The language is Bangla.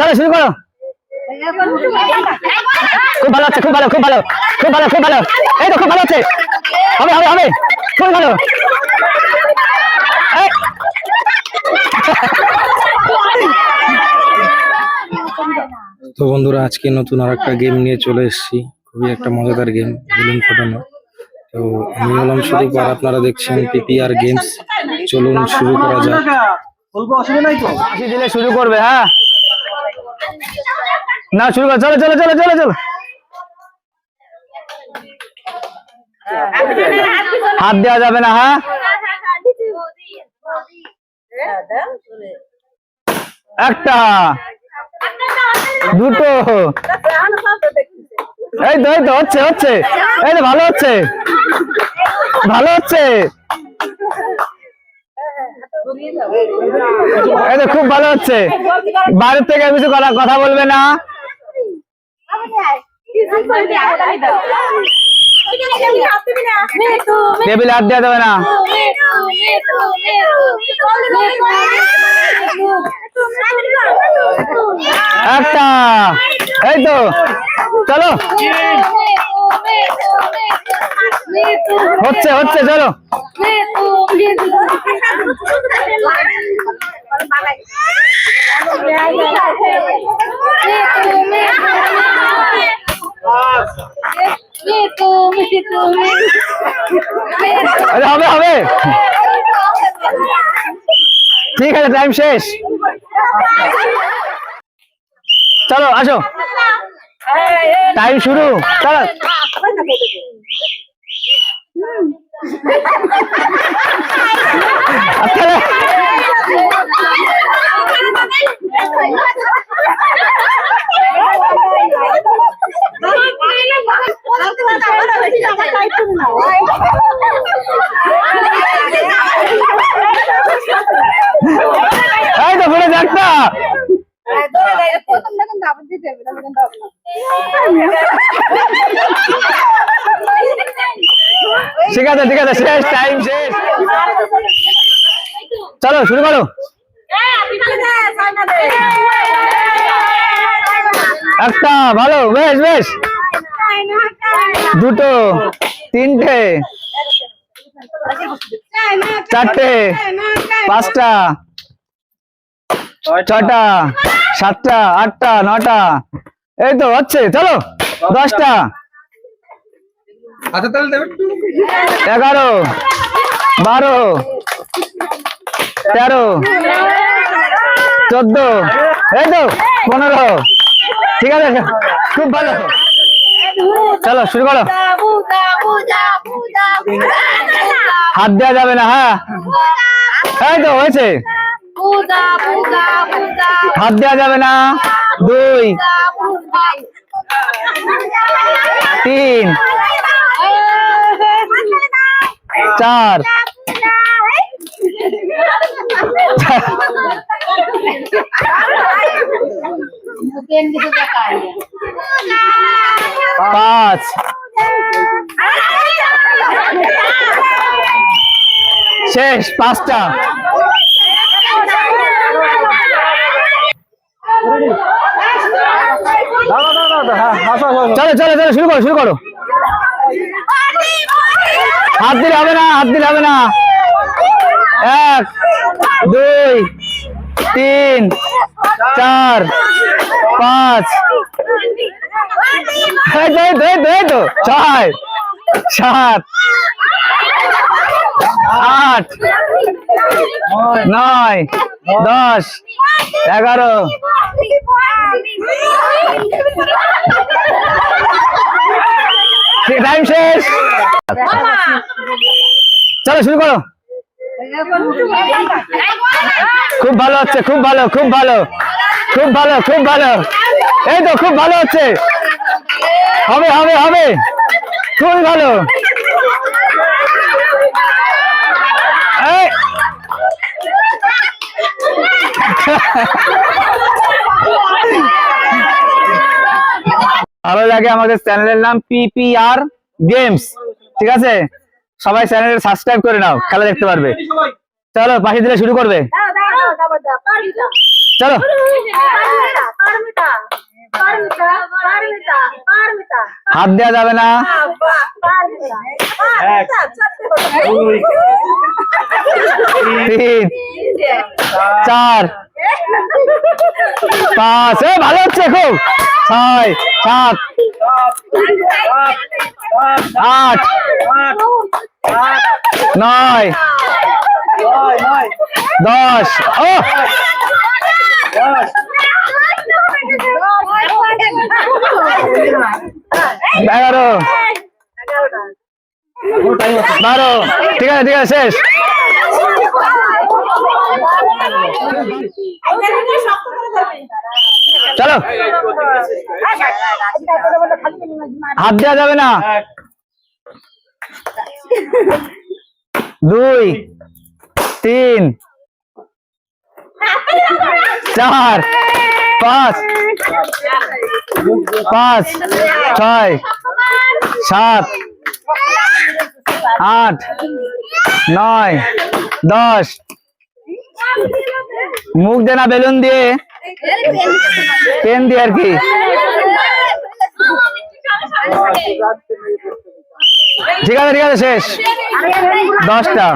চলো শুরু করো। খুব ভালো হচ্ছে, খুব ভালো, খুব ভালো, খুব ভালো, খুব ভালো। এই তো খুব ভালো হচ্ছে, হবে হবে হবে, খুব ভালো। তো বন্ধুরা, আজকে নতুন আর একটা গেম নিয়ে চলে এসেছি। খুবই একটা মজাদার গেম, বেলুন ফোটানো। তো আমি হলাম শুরু কর, আপনারা দেখছেন পিপিআর গেমস। চলুন শুরু করা যাক। আশি দিলে শুরু করবে। হ্যাঁ না শুরু করো, চলো চলো চলো চলো চলো। হাত দেওয়া যাবে না। হ্যাঁ একটা, দুটো, এই তো এই তো হচ্ছে হচ্ছে, এই তো ভালো হচ্ছে, ভালো হচ্ছে, এই তো খুব ভালো হচ্ছে। বাইরের থেকে কিছু কথা বলবে না। টেবিলে হাত দেওয়া যাবে না। একটা, এই তো চলো, হচ্ছে হচ্ছে, চলো। হবে হবে, ঠিক আছে, টাইম শেষ। চলো আসো, টাইম শুরু, চলো। এই তো ঘুরে যাকটা, ঠিক আছে ঠিক আছে, শেষ, টাইম শেষ। চলো শুরু করো। একটা, ভালো, বেশ বেশ। দুটো, তিনটে, চারটে, পাঁচটা, ছটা, সাতটা, আটটা, নটা, এই তো হচ্ছে, চলো। 10টা, 11, 12, 13, 14, এই তো 15, ঠিক আছে, খুব ভালো। চলো শুরু করো। হাত দেওয়া যাবে না। হ্যাঁ এই তো হয়েছে, হাত দেওয়া যাবে না। 2, 3, 4, 5, শেষ, 5টা। চলো চলো চলো, শুরু করো শুরু করো। হাত দিলে হবে না, হাত দিলে হবে না। 1, 2, 3, 4, 5, এই তো 6, 7, 8, 9, 10, 11, টাইম শেষ। চলো শুরু করো। খুব ভালো হচ্ছে, খুব ভালো, খুব ভালো, খুব ভালো, খুব ভালো, এই তো খুব ভালো হচ্ছে, হবে হবে হবে, খুবই ভালো। ভালো লাগে আমাদের চ্যানেলের নাম পিপিআর গেমস, ঠিক আছে? সবাই চ্যানেলে সাবস্ক্রাইব করে নাও, খেলা দেখতে পারবে। চলো পাশে দিলে শুরু করবে, চলো। হাত দেওয়া যাবে না। 3 4 5 ভালো হচ্ছে খুব। 6 7 8 9 10 ও 11 12 ঠিক আছে শেষ। চলো হাত দেওয়া যাবে না। 2 3 4 5 5 6 7 8 9 10 মুখ দেনা বেলুন দিয়ে পেন দিয়ে আর কি। ঠিক আছে শেষ 10টা।